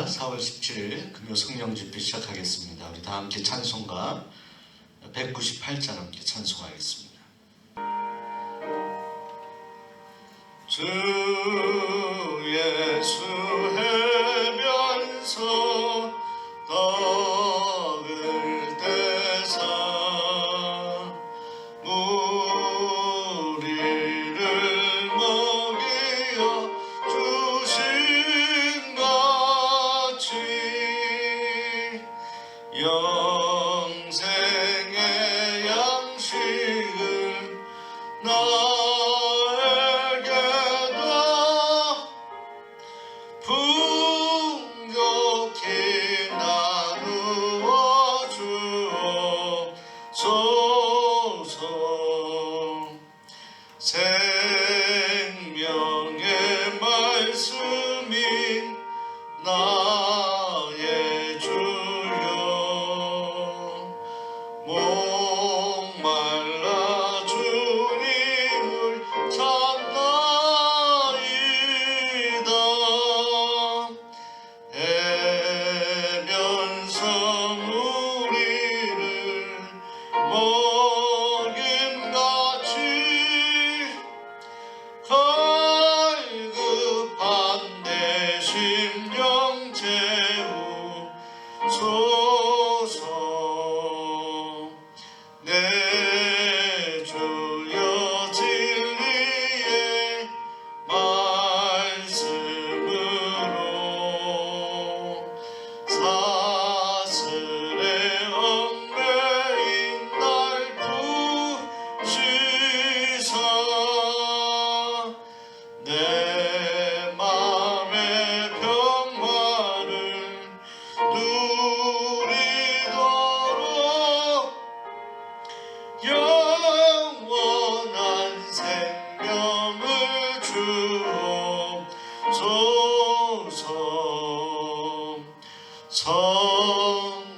주일입니다. 4월 17일 금요 성령 집회 시작하겠습니다. 우리 다 함께 찬송가 198장 함께 찬송하겠습니다. 주 예수 해변서 떡을 떼사 무리를 먹이어 주신 같이 영생의 양식을 나에게도 풍족히 나누어 주옵소서. 생명의 말씀이 나의 주여 목말라 주님을 찾나이다. 애면서 우리를 먹임같이 갈급한 내 심령 채우소서. 내 주여 진리의 말씀으로 사슬의 얽매인 날 푸시사 내 맘의 평화를 누리도록 영원한 생명을 주옵소서. 성령을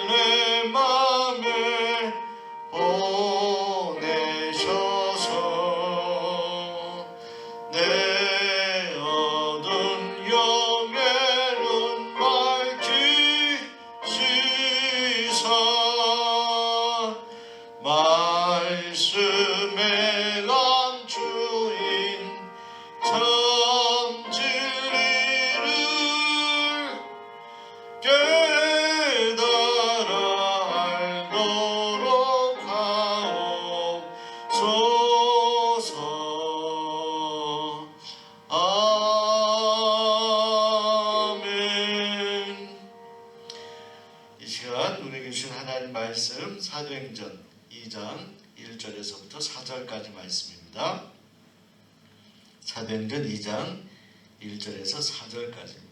내 맘에 보내셔서 내 어두운 영의 눈 밝히시사 말씀에 감추인 참 진리를 깨달아 알도록 하옵소서. 아멘. 이 시간 우리에게 주신 하나님 말씀 사도행전 2장 1절에서부터 4절까지 말씀입니다. 사도행전 2장 1절에서 4절까지입니다.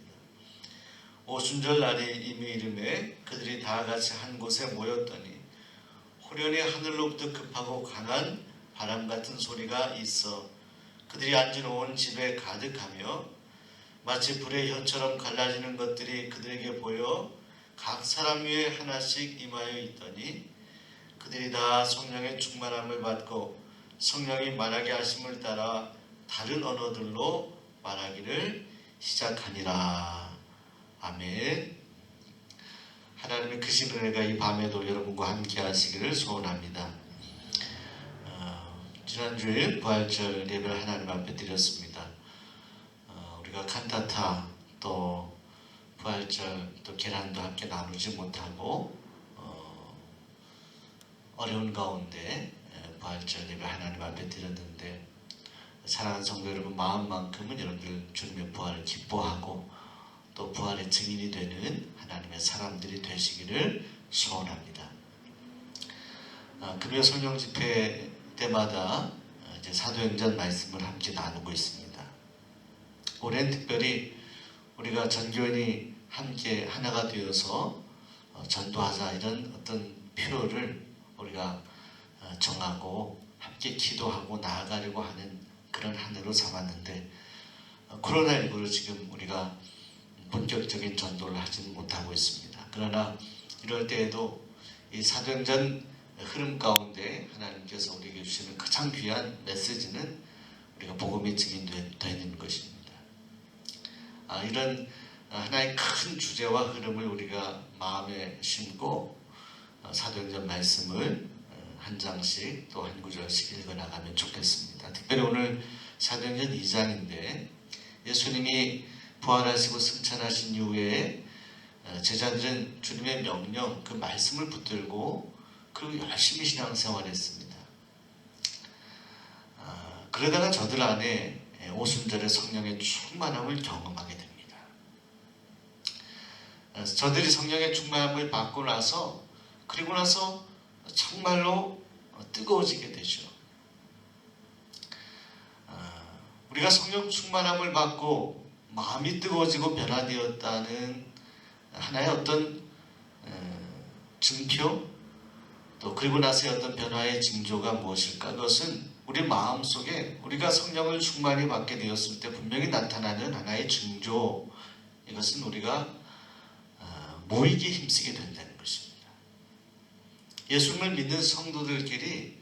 오순절 날이 이미 이름에 그들이 다 같이 한 곳에 모였더니 호련히 하늘로부터 급하고 강한 바람 같은 소리가 있어 그들이 앉은 온 집에 가득하며 마치 불의 혀처럼 갈라지는 것들이 그들에게 보여 각 사람 위에 하나씩 임하여 있더니 그들이 다 성령의 충만함을 받고 성령이 말하게 하심을 따라 다른 언어들로 말하기를 시작하니라. 아멘. 하나님의 크신 은혜가 이 밤에도 여러분과 함께 하시기를 소원합니다. 지난주에 부활절 예배를 하나님 앞에 드렸습니다. 우리가 칸타타 또 부활절 또 계란도 함께 나누지 못하고 어려운 가운데 부활절 예배 하나님 앞에 드렸는데 사랑하는 성도 여러분 마음만큼은 여러분들 주님의 부활을 기뻐하고 또 부활의 증인이 되는 하나님의 사람들이 되시기를 소원합니다. 금요 성령 집회 때마다 이제 사도행전 말씀을 함께 나누고 있습니다. 올해는 특별히 우리가 전교인이 함께 하나가 되어서 전도하자 이런 어떤 표를 우리가 정하고 함께 기도하고 나아가려고 하는 그런 한 해로 삼았는데 코로나19로 지금 우리가 본격적인 전도를 하지는 못하고 있습니다. 그러나 이럴 때에도 이 사도행전 흐름 가운데 하나님께서 우리에게 주시는 가장 귀한 메시지는 우리가 복음의 증인되는 것입니다. 이런 하나의 큰 주제와 흐름을 우리가 마음에 심고 사도행전 말씀을 한 장씩 또 한 구절씩 읽어나가면 좋겠습니다. 특별히 오늘 사도행전 2장인데 예수님이 부활하시고 승천하신 이후에 제자들은 주님의 명령, 그 말씀을 붙들고 그리고 열심히 신앙생활했습니다. 그러다가 저들 안에 오순절의 성령의 충만함을 경험하게 됩니다. 저들이 성령의 충만함을 받고 나서 그리고 나서 정말로 뜨거워지게 되죠. 우리가 성령 충만함을 받고 마음이 뜨거워지고 변화되었다는 하나의 어떤 증표, 또 그리고 나서의 어떤 변화의 징조가 무엇일까? 그것은 우리 마음속에 우리가 성령을 충만히 받게 되었을 때 분명히 나타나는 하나의 징조, 이것은 우리가 모이기에 힘쓰게 된다는 것입니다. 예수님을 믿는 성도들끼리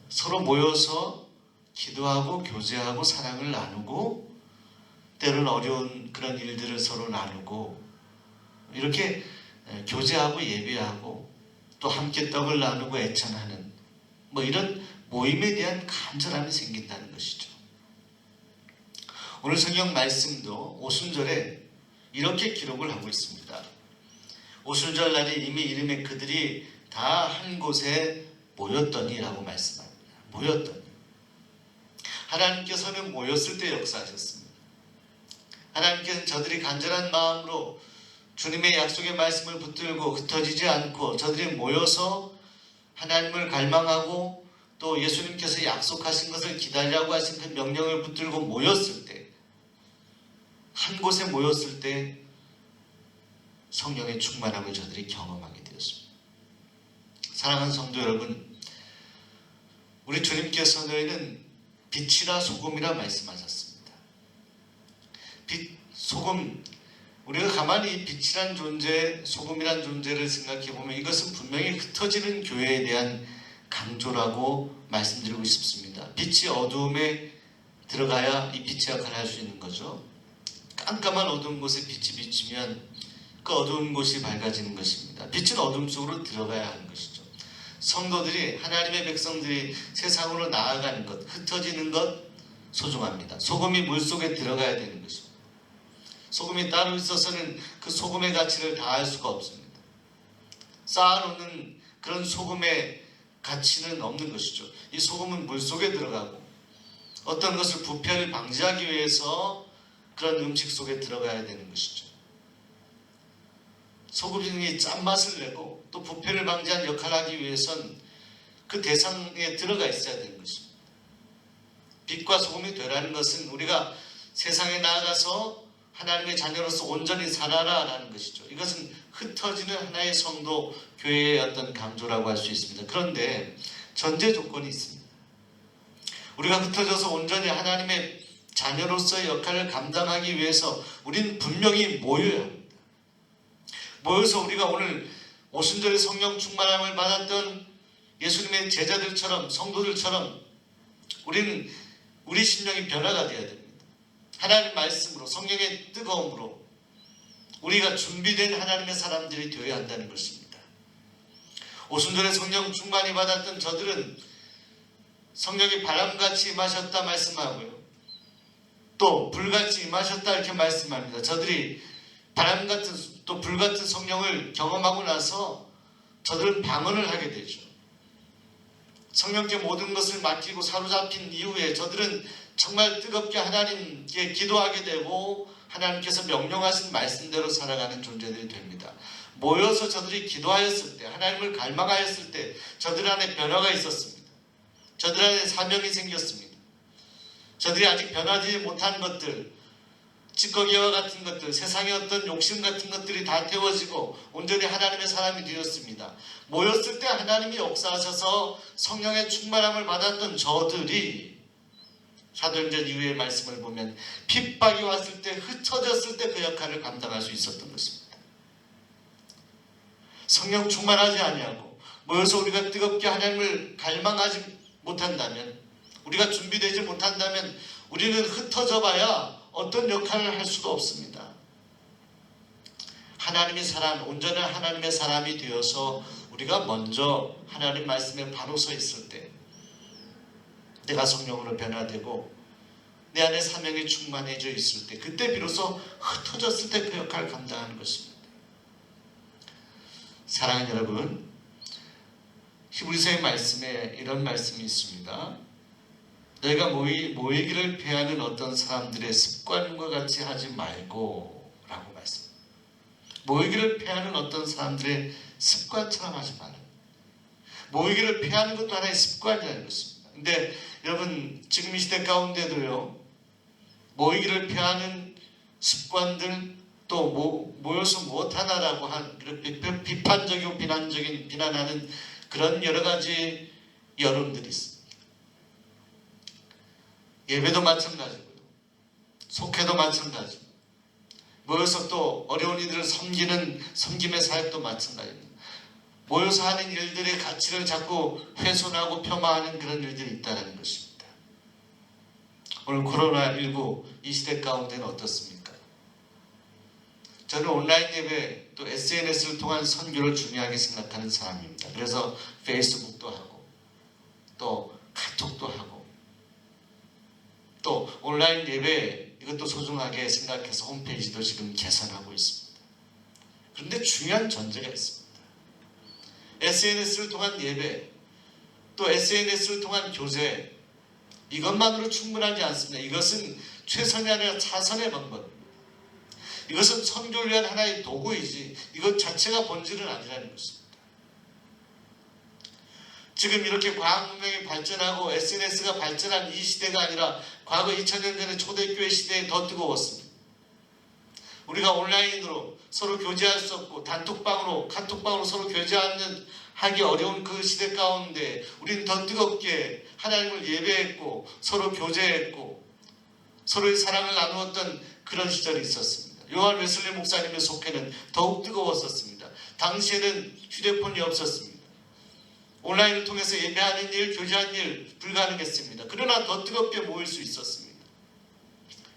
서로 모여서 기도하고 교제하고 사랑을 나누고 때로는 어려운 그런 일들을 서로 나누고 이렇게 교제하고 예배하고 또 함께 떡을 나누고 애찬하는 이런 모임에 대한 간절함이 생긴다는 것이죠. 오늘 성경 말씀도 오순절에 이렇게 기록을 하고 있습니다. 오순절 날이 이미 이름에 그들이 다 한 곳에 모였더니라고 말씀합니다. 모였더니. 하나님께서는 모였을 때 역사하셨습니다. 하나님께서는 저들이 간절한 마음으로 주님의 약속의 말씀을 붙들고 흩어지지 않고 저들이 모여서 하나님을 갈망하고 또 예수님께서 약속하신 것을 기다리라고 하신 그 명령을 붙들고 모였을 때, 한 곳에 모였을 때 성령의 충만함을 저들이 경험하게 되었습니다. 사랑하는 성도 여러분, 우리 주님께서 너희는 빛이라 소금이라 말씀하셨습니다. 빛, 소금, 우리가 가만히 빛이란 존재, 소금이란 존재를 생각해 보면 이것은 분명히 흩어지는 교회에 대한 강조라고 말씀드리고 싶습니다. 빛이 어두움에 들어가야 이 빛의 역할을 할 수 있는 거죠. 깜깜한 어두운 곳에 빛이 비치면 그 어두운 곳이 밝아지는 것입니다. 빛은 어둠 속으로 들어가야 하는 것이죠. 성도들이, 하나님의 백성들이 세상으로 나아가는 것, 흩어지는 것 소중합니다. 소금이 물속에 들어가야 되는 것입니다. 소금이 따로 있어서는 그 소금의 가치를 다할 수가 없습니다. 쌓아놓는 그런 소금의 가치는 없는 것이죠. 이 소금은 물속에 들어가고 어떤 것을 부패를 방지하기 위해서 그런 음식 속에 들어가야 되는 것이죠. 소금이 짠맛을 내고 또 부패를 방지하는 역할을 하기 위해선 그 대상에 들어가 있어야 되는 것입니다. 빛과 소금이 되라는 것은 우리가 세상에 나아가서 하나님의 자녀로서 온전히 살아라라는 것이죠. 이것은 흩어지는 하나의 성도, 교회의 어떤 강조라고 할 수 있습니다. 그런데 전제 조건이 있습니다. 우리가 흩어져서 온전히 하나님의 자녀로서의 역할을 감당하기 위해서 우리는 분명히 모여야 합니다. 모여서 우리가 오늘 오순절의 성령 충만함을 받았던 예수님의 제자들처럼, 성도들처럼 우리는 우리 심령이 변화가 되어야 됩니다. 하나님의 말씀으로, 성령의 뜨거움으로 우리가 준비된 하나님의 사람들이 되어야 한다는 것입니다. 오순절에 성령 충만히 받았던 저들은 성령이 바람같이 임하셨다 말씀하고요. 또 불같이 임하셨다 이렇게 말씀합니다. 저들이 바람같은 또 불같은 성령을 경험하고 나서 저들은 방언을 하게 되죠. 성령께 모든 것을 맡기고 사로잡힌 이후에 저들은 정말 뜨겁게 하나님께 기도하게 되고 하나님께서 명령하신 말씀대로 살아가는 존재들이 됩니다. 모여서 저들이 기도하였을 때, 하나님을 갈망하였을 때 저들 안에 변화가 있었습니다. 저들 안에 사명이 생겼습니다. 저들이 아직 변화되지 못한 것들, 찌꺼기와 같은 것들, 세상의 어떤 욕심 같은 것들이 다 태워지고 온전히 하나님의 사람이 되었습니다. 모였을 때 하나님이 역사하셔서 성령의 충만함을 받았던 저들이 사도행전 이후의 말씀을 보면 핍박이 왔을 때, 흩어졌을 때 그 역할을 감당할 수 있었던 것입니다. 성령 충만하지 아니하고 모여서 우리가 뜨겁게 하나님을 갈망하지 못한다면, 우리가 준비되지 못한다면 우리는 흩어져 봐야 어떤 역할을 할 수도 없습니다. 하나님의 사람, 온전한 하나님의 사람이 되어서 우리가 먼저 하나님 말씀에 바로 서 있을 때 내가 성령으로 변화되고 내 안에 사명이 충만해져 있을 때, 그때 비로소 흩어졌을 때 그 역할을 감당하는 것입니다. 사랑하는 여러분, 히브리서의 말씀에 이런 말씀이 있습니다. 너희가 모이기를 피하는 어떤 사람들의 습관과 같이 하지 말고 라고 말씀합니다. 모이기를 피하는 어떤 사람들의 습관처럼 하지 말라. 모이기를 피하는 것도 하나의 습관이라는 것입니다. 근데 여러분, 지금 이 시대 가운데도요, 모이기를 피하는 습관들, 또 모여서 못하나라고 한 비판적이고 비난하는 그런 여러 가지 여론들이 있습니다. 예배도 마찬가지고요, 속회도 마찬가지고, 모여서 또 어려운 이들을 섬김의 사역도 마찬가지입니다. 모여서 하는 일들의 가치를 자꾸 훼손하고 폄하하는 그런 일들이 있다는 것입니다. 오늘 코로나19 이 시대 가운데는 어떻습니까? 저는 온라인 예배 또 SNS를 통한 선교를 중요하게 생각하는 사람입니다. 그래서 페이스북도 하고 또 카톡도 하고 또 온라인 예배 이것도 소중하게 생각해서 홈페이지도 지금 개선하고 있습니다. 그런데 중요한 전제가 있습니다. SNS를 통한 예배, 또 SNS를 통한 교제, 이것만으로 충분하지 않습니다. 이것은 최선이 아니라 차선의 방법입니다. 이것은 선교를 위한 하나의 도구이지 이것 자체가 본질은 아니라는 것입니다. 지금 이렇게 과학 문명이 발전하고 SNS가 발전한 이 시대가 아니라 과거 2000년 전의 초대교회 시대에 더 뜨거웠습니다. 우리가 온라인으로 서로 교제할 수 없고 단톡방으로 카톡방으로 서로 교제하기 어려운 그 시대 가운데 우리는 더 뜨겁게 하나님을 예배했고 서로 교제했고 서로의 사랑을 나누었던 그런 시절이 있었습니다. 요한 웨슬리 목사님의 속회는 더욱 뜨거웠었습니다. 당시에는 휴대폰이 없었습니다. 온라인을 통해서 예배하는 일, 교제하는 일 불가능했습니다. 그러나 더 뜨겁게 모일 수 있었습니다.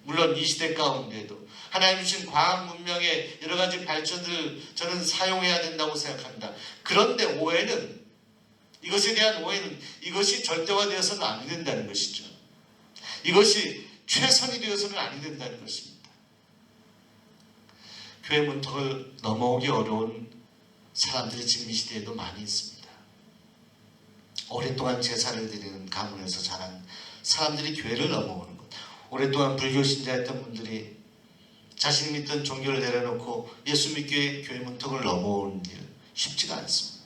물론 이 시대 가운데도 하나님 주신 과학 문명의 여러 가지 발전들을 저는 사용해야 된다고 생각합니다. 그런데 이것에 대한 오해는 이것이 절대화되어서는 안 된다는 것이죠. 이것이 최선이 되어서는 안 된다는 것입니다. 교회 문턱을 넘어오기 어려운 사람들이 지금 이 시대에도 많이 있습니다. 오랫동안 제사를 드리는 가문에서 자란 사람들이 교회를 넘어오는 것, 오랫동안 불교 신자였던 분들이 자신이 믿던 종교를 내려놓고 예수 믿기에 교회 문턱을 넘어오는 일 쉽지가 않습니다.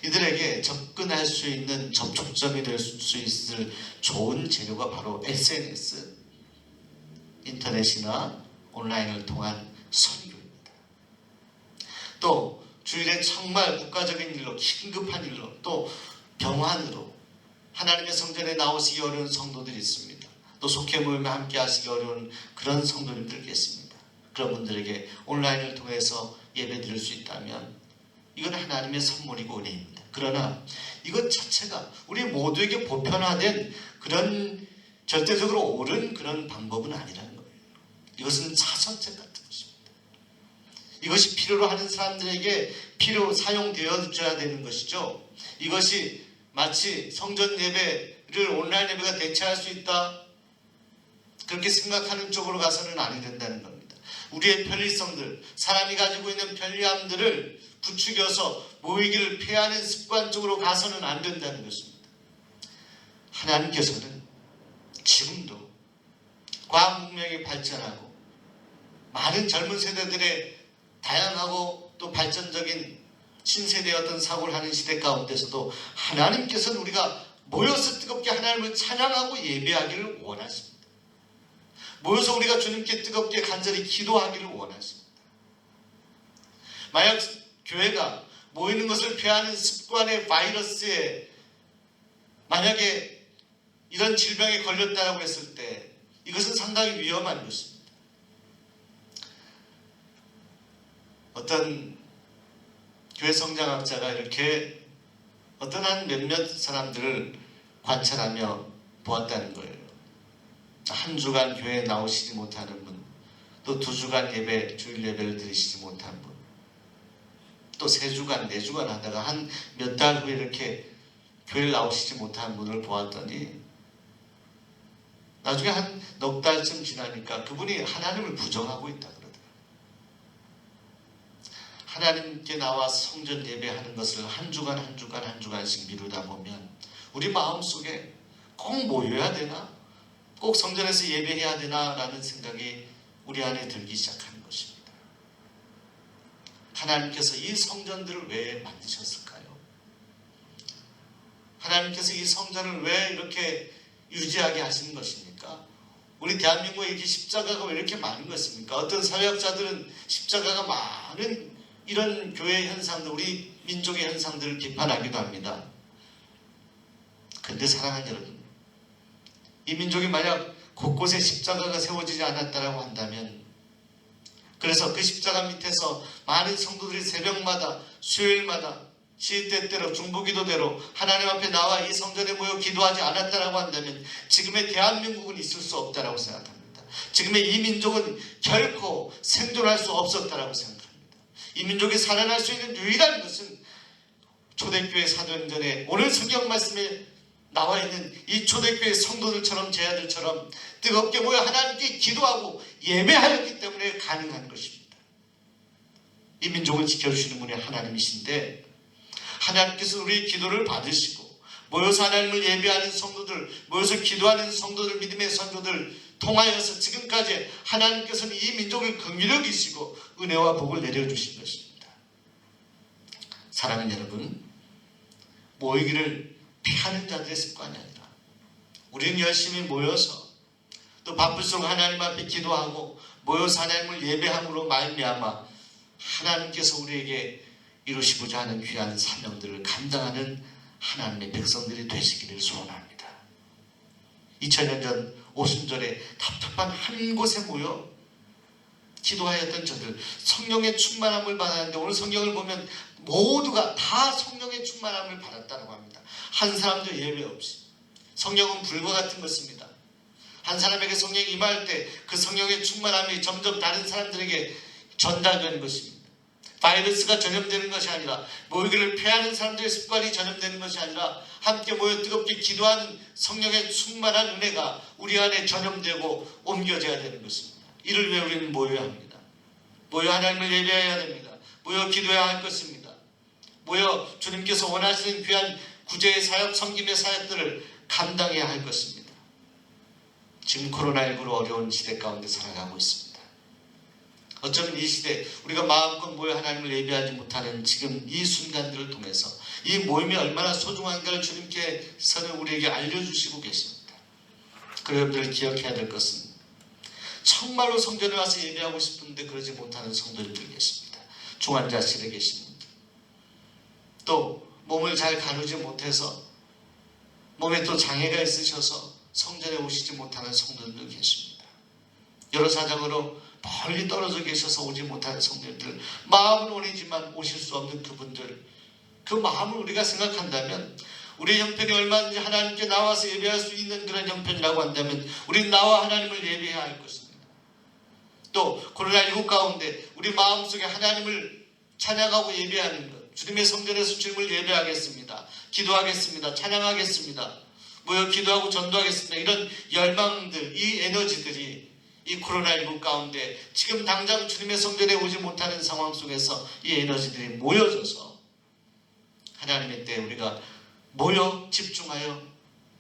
이들에게 접근할 수 있는 접촉점이 될 수 있을 좋은 재료가 바로 SNS, 인터넷이나 온라인을 통한 선교입니다. 또 주일에 정말 국가적인 일로, 긴급한 일로, 또 병환으로 하나님의 성전에 나오시기 어려운 성도들이 있습니다. 또 속회 모임에 함께 하시기 어려운 그런 성도님들 계십니다. 그런 분들에게 온라인을 통해서 예배 드릴 수 있다면 이건 하나님의 선물이고 은혜입니다. 그러나 이것 자체가 우리 모두에게 보편화된 그런 절대적으로 옳은 그런 방법은 아니라는 거예요. 이것은 차선책 같은 것입니다. 이것이 필요로 하는 사람들에게 사용되어져야 되는 것이죠. 이것이 마치 성전 예배를 온라인 예배가 대체할 수 있다, 그렇게 생각하는 쪽으로 가서는 아니 된다는 겁니다. 우리의 편리성들, 사람이 가지고 있는 편리함들을 부추겨서 모이기를 피하는 습관 쪽으로 가서는 안 된다는 것입니다. 하나님께서는 지금도 과학 문명이 발전하고 많은 젊은 세대들의 다양하고 또 발전적인 신세대의 어떤 사고를 하는 시대 가운데서도 하나님께서는 우리가 모여서 뜨겁게 하나님을 찬양하고 예배하기를 원하십니다. 모여서 우리가 주님께 뜨겁게 간절히 기도하기를 원하십니다. 만약 교회가 모이는 것을 피하는 습관의 바이러스에 만약에 이런 질병에 걸렸다고 했을 때 이것은 상당히 위험한 것입니다. 어떤 교회 성장학자가 이렇게 어떤 한 몇몇 사람들을 관찰하며 보았다는 거예요. 한 주간 교회에 나오시지 못하는 분, 또 2주간 예배, 주일 예배를 드리시지 못한 분, 또 3주간, 4주간 하다가 한 몇 달 후에 이렇게 교회를 나오시지 못한 분을 보았더니 나중에 한 넉 달쯤 지나니까 그분이 하나님을 부정하고 있다 그러더라고요. 하나님께 나와 성전 예배하는 것을 한 주간씩 미루다 보면 우리 마음속에 꼭 모여야 되나? 꼭 성전에서 예배해야 되나? 라는 생각이 우리 안에 들기 시작하는 것입니다. 하나님께서 이 성전들을 왜 만드셨을까요? 하나님께서 이 성전을 왜 이렇게 유지하게 하시는 것입니까? 우리 대한민국에 이렇게 십자가가 왜 이렇게 많은 것입니까? 어떤 사회학자들은 십자가가 많은 이런 교회 현상들, 우리 민족의 현상들을 비판하기도 합니다. 그런데 사랑하는 여러분, 이 민족이 만약 곳곳에 십자가가 세워지지 않았다고 한다면, 그래서 그 십자가 밑에서 많은 성도들이 새벽마다, 수요일마다, 시때때로, 중보기도대로 하나님 앞에 나와 이 성전에 모여 기도하지 않았다고 한다면 지금의 대한민국은 있을 수 없다고 생각합니다. 지금의 이 민족은 결코 생존할 수 없었다고 생각합니다. 이 민족이 살아날 수 있는 유일한 것은 초대교회 사도행전에 오늘 성경 말씀에 나와 있는 이 초대교회 성도들처럼 제자들처럼 뜨겁게 모여 하나님께 기도하고 예배하였기 때문에 가능한 것입니다. 이 민족을 지켜주시는 분이 하나님이신데, 하나님께서 우리의 기도를 받으시고 모여서 하나님을 예배하는 성도들, 모여서 기도하는 성도들, 믿음의 성도들 통하여서 지금까지 하나님께서는 이 민족을 긍휼히 여기시고 은혜와 복을 내려주신 것입니다. 사랑하는 여러분, 모이기를 피하는 자들의 습관이 아니라 우리는 열심히 모여서 또 바쁠수록 하나님 앞에 기도하고 모여서 하나님을 예배함으로 말미암아 하나님께서 우리에게 이루시고자 하는 귀한 사명들을 감당하는 하나님의 백성들이 되시기를 소원합니다. 2000년 전 오순절에 답답한 한 곳에 모여 기도하였던 저들, 성령의 충만함을 받았는데 오늘 성경을 보면 모두가 다 성령의 충만함을 받았다고 합니다. 한 사람도 예외 없이. 성령은 불과 같은 것입니다. 한 사람에게 성령이 임할 때 그 성령의 충만함이 점점 다른 사람들에게 전달되는 것입니다. 바이러스가 전염되는 것이 아니라, 모이기를 피하는 사람들의 습관이 전염되는 것이 아니라 함께 모여 뜨겁게 기도하는 성령의 충만한 은혜가 우리 안에 전염되고 옮겨져야 되는 것입니다. 이를 위해 우리는 모여야 합니다. 모여 하나님을 예배해야 됩니다. 모여 기도해야 할 것입니다. 모여 주님께서 원하시는 귀한 구제의 사역, 섬김의 사역들을 감당해야 할 것입니다. 지금 코로나19로 어려운 시대 가운데 살아가고 있습니다. 어쩌면 이 시대 우리가 마음껏 모여 하나님을 예배하지 못하는 지금 이 순간들을 통해서 이 모임이 얼마나 소중한가를 주님께서는 우리에게 알려주시고 계십니다. 그리고 여러분들 기억해야 될 것은 정말로 성전에 와서 예배하고 싶은데 그러지 못하는 성도님들 계십니다. 중환자실에 계신 분들, 또 몸을 잘 가누지 못해서 몸에 또 장애가 있으셔서 성전에 오시지 못하는 성도님들 계십니다. 여러 사정으로 멀리 떨어져 계셔서 오지 못하는 성도님들, 마음은 원이지만 오실 수 없는 그분들, 그 마음을 우리가 생각한다면 우리의 형편이 얼마든지 하나님께 나와서 예배할 수 있는 그런 형편이라고 한다면 우리는 나와 하나님을 예배해야 할 것입니다. 또 코로나19 가운데 우리 마음속에 하나님을 찬양하고 예배하는 것, 주님의 성전에서 주님을 예배하겠습니다, 기도하겠습니다, 찬양하겠습니다, 모여 기도하고 전도하겠습니다, 이런 열망들, 이 에너지들이 이 코로나19 가운데 지금 당장 주님의 성전에 오지 못하는 상황 속에서 이 에너지들이 모여져서 하나님의 때에 우리가 모여 집중하여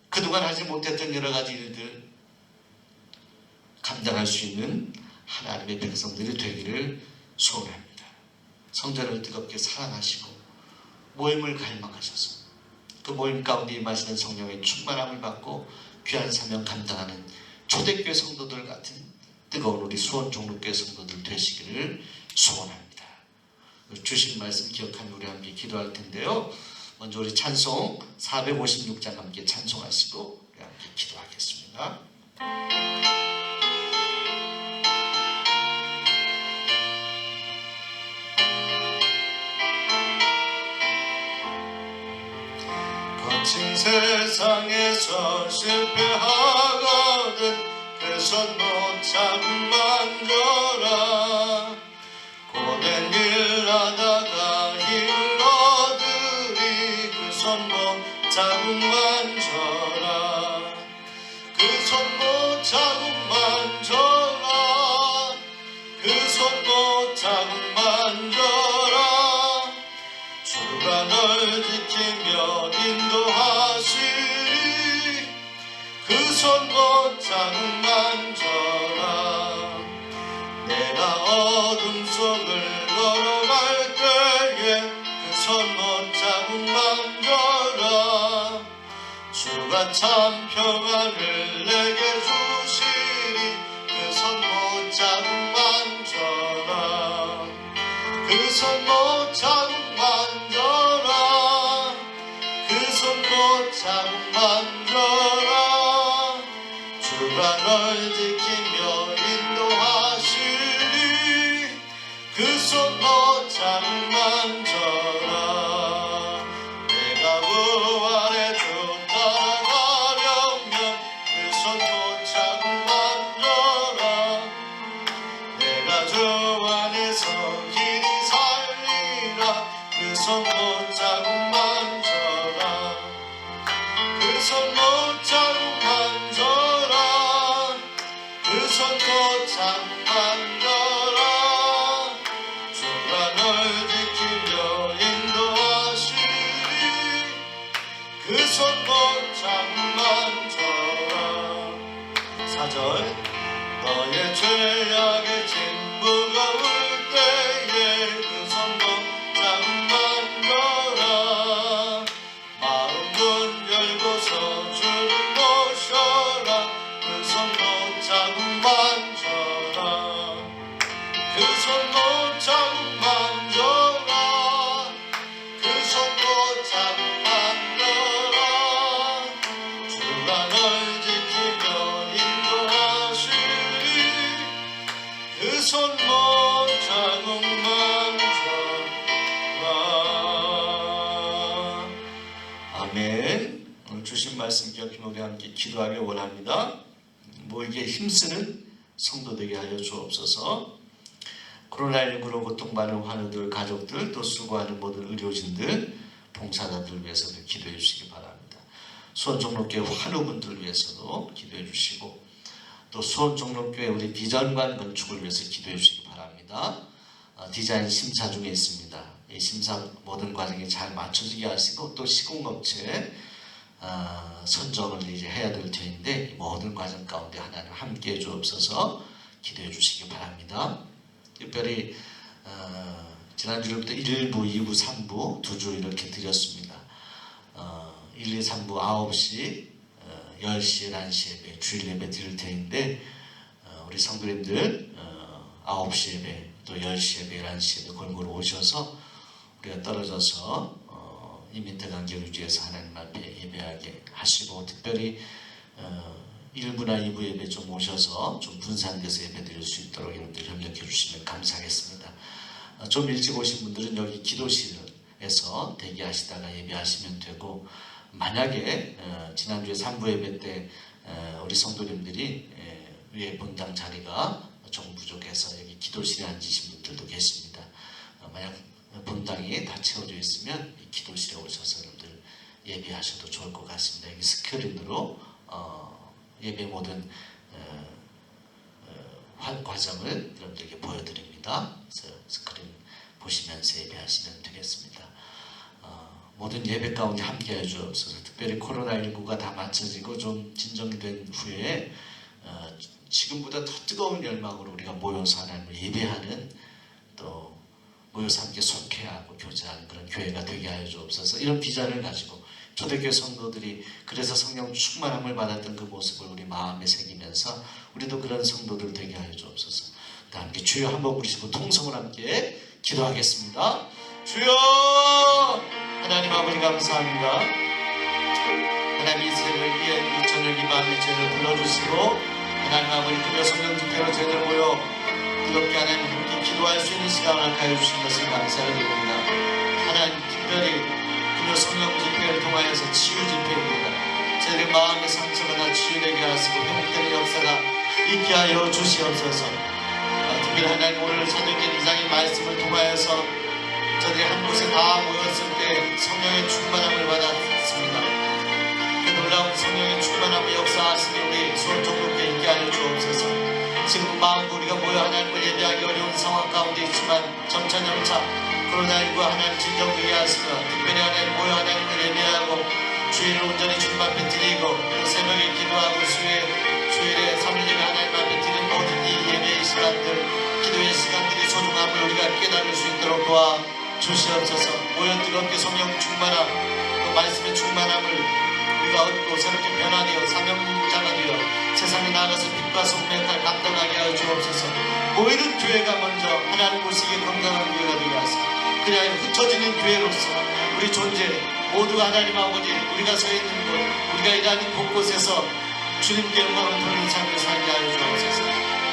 그동안 하지 못했던 여러 가지 일들 감당할 수 있는 하나님의 백성들이 되기를 소원합니다. 성전을 뜨겁게 사랑하시고 모임을 갈망하셔서 그 모임 가운데 임하시는 성령의 충만함을 받고 귀한 사명 감당하는 초대교회 성도들 같은 뜨거운 우리 수원 종로교회 성도들 되시기를 소원합니다. 주신 말씀 기억하며 우리 함께 기도할 텐데요. 먼저 우리 찬송 456장 함께 찬송하시고 우리 함께 기도하겠습니다. 거친 세상에서 실패하거든 그 손목 자국 만져라. 고된 일 하다가 힘을 얻으리. 그 손목 자국 만져라. 그 손목 자국 만져라. 그 손목 자국 만져라. 주가 널 지키며 인도하시리. 그 손목 자국 만져라. 내가 어둠 속을 걸어갈 때에 그 손목 자국 만져라. 주가 참 평안을 내게 주시리. 그 손목 자국 만져라. 그 손목 자국 만져라. 그 손목 자국 만져라. 주가 널 지키며 인도하시리. 그 손목 자국 만져라. 내가 부활의 주 따라가려면 그 손목 자국 만져라. 내가 주 안에서 길이 살리라. 그 손목 자국 만져라. 그 손목 자국 만져라. 그 손목 자국 만져라. 주가 널 지키며 인도하시리. 그 손목 자국 만져라. 4절 너의 죄악의 짐 무거울 때에 그 손목 자국 만져라. 마음 문 열고서 주를 모셔라. 그 손목 자국 만져라. 그 손목 자국 만져라. 그 손목 자국 만져라. 주가 널 지키며 인도하시리. 그 손목 자국 만져라. 아멘. 오늘 주신 말씀 기억해 우리 함께 기도하길 원합니다. 모이기에 힘쓰는 성도 되게 하여 주옵소서. 코로나19로 고통받는 환우들, 가족들, 또 수고하는 모든 의료진들, 봉사자들 위해서도 기도해 주시기 바랍니다. 수원종로교회 환우분들 위해서도 기도해 주시고, 또 수원종로교회 우리 비전관 건축을 위해서 기도해 주시기 바랍니다. 디자인 심사 중에 있습니다. 이 심사 모든 과정이 잘 맞춰지게 하시고, 또 시공업체 선정을 이제 해야 될 터인데, 모든 과정 가운데 하나님 함께해 주옵소서. 기도해 주시기 바랍니다. 특별히 지난주부터 1부, 2부, 3부 두 주 이렇게 드렸습니다. 1, 2, 3부 9시, 10시, 11시 예배, 주일 예배 드릴 텐데, 우리 성도님들 9시 예배, 또 10시 예배, 11시 예배 골고루 오셔서 우리가 떨어져서 이 민트 간격 유지해서 하나님 앞에 예배하게 하시고, 특별히 1부나 2부 예배 좀 오셔서 좀 분산돼서 예배 드릴 수 있도록 여러분들 협력해 주시면 감사하겠습니다. 좀 일찍 오신 분들은 여기 기도실에서 대기하시다가 예배하시면 되고, 만약에 지난주에 3부 예배 때 우리 성도님들이 위에 본당 자리가 좀 부족해서 여기 기도실에 앉으신 분들도 계십니다. 만약 본당이 다 채워져 있으면 이 기도실에 오셔서 여러분들 예배하셔도 좋을 것 같습니다. 여기 스크린으로 예배 모든 과정을 여러분들에게 보여드립니다. 그래서 스크린 보시면서 예배하시면 되겠습니다. 모든 예배 가운데 함께해 주옵소서. 특별히 코로나19가 다 맞춰지고 좀 진정이 된 후에 지금보다 더 뜨거운 열망으로 우리가 모여서 하나님을 예배하는, 또 모여서 함께 속회하고 교제하는 그런 교회가 되게 하여 주옵소서. 이런 비전을 가지고 초대교회 성도들이 그래서 성령 충만함을 받았던 그 모습을 우리 마음에 새기면서 우리도 그런 성도들 되게 하여 주옵소서. 다 함께 주여 한번 부르시고 통성을 함께 기도하겠습니다. 주여! 하나님 아버지 감사합니다. 하나님 이 새벽에 이 저녁 이 밤에 저희를 불러주시고, 하나님 아버지 금요 성령 집회로 저희들 모여 뜨겁게 하나님 함께 기도할 수 있는 시간을 허락하여 주신 것을 감사를 드립니다. 하나님 특별히 금요 성령 집회를 통하여서 치유 집회입니다. 저희들 마음의 상처가 다 치유되게 하시고 회복되는 역사가 있게 하여 주시옵소서. 특별히 하나님 오늘 사도행전 2장의 말씀을 통하여서 저들이 한 곳에 다 모였을 때 성령의 충만함을 받았습니다. 그 놀라운 성령의 충만함을 역사하시니 우리 수원 종로교회 있게 하여 주옵소서. 지금 마음도 우리가 모여 하나님을 예배하기 어려운 상황 가운데 있지만 점차 코로나19 하나님 진정되게 하시며 특별히 하나님 모여 하나님을 예배하고 주일을 온전히 주님 앞에 드리고 또 새벽에 기도하고 주일에 3일 예배 하나님 앞에 드리는 모든 이 예배의 시간들, 기도의 시간들이 소중함을 우리가 깨달을 수 있도록 도와 주시옵소서. 모여 뜨겁게 성령 충만함, 또 말씀의 충만함을 우리가 얻고 새롭게 변화되어 사명자가 되어 세상에 나가서 빛과 소금의 역할을 감당하게 하여 주옵소서. 모이는 교회가 먼저 하나님 보시기에 건강한 교회가 되게 하소서. 그리하여 흩어지는 교회로서 우리 존재 모두가 하나님 아버지 우리가 서 있는 곳, 우리가 일하는 곳곳에서 주님께 영광을 돌리는 삶을 살게 하여 주옵소서.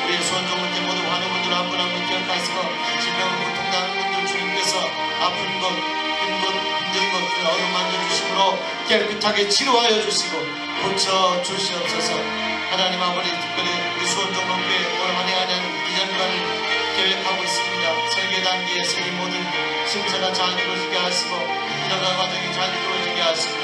우리의 수원종문제 모두 많은 분들 한 분 한 분 기억하시고 질병을 고통당하는 분들 주님께서 아픈 것, 힘든 것을 어루만져 주심으로 깨끗하게 치료하여 주시고 고쳐 주시옵소서. 하나님 아버지 특별히 우리 수원종문교회 올 한해 하는 비전관을 계획하고 있습니다. 설계 단계에서 이 모든 심사가 잘 이루어지게 하시고 인허가 과정이 잘 이루어지게 하시고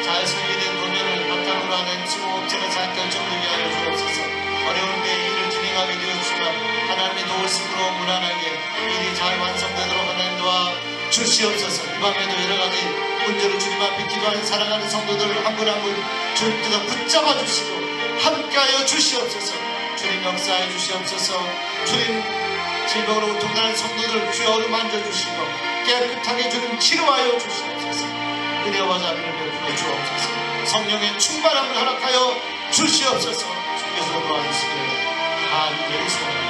잘 설계된 도면을 바탕으로 하는 지구업체가 잘 결정되게 하여 주옵소서. 어려운 데 일을 진행하게 되었지만 하나님의 도우심으로 무난하게 일이 잘 완성되도록 하나님 도와 주시옵소서. 이 밤에도 여러가지 문제로 주님 앞에 기도하는 사랑하는 성도들을 한 분 한 분 주님께서 붙잡아 주시고 함께하여 주시옵소서. 주님 역사해 주시옵소서. 주님 질병으로 고통당하는 성도들 주여 어루만져 주시고 깨끗하게 주님 치료하여 주시옵소서. 은혜와 자비를 베풀어 주옵소서. 성령의 충만함을 허락하여 주시옵소서. 주께서 도와주시기를 간절히 소원합니다.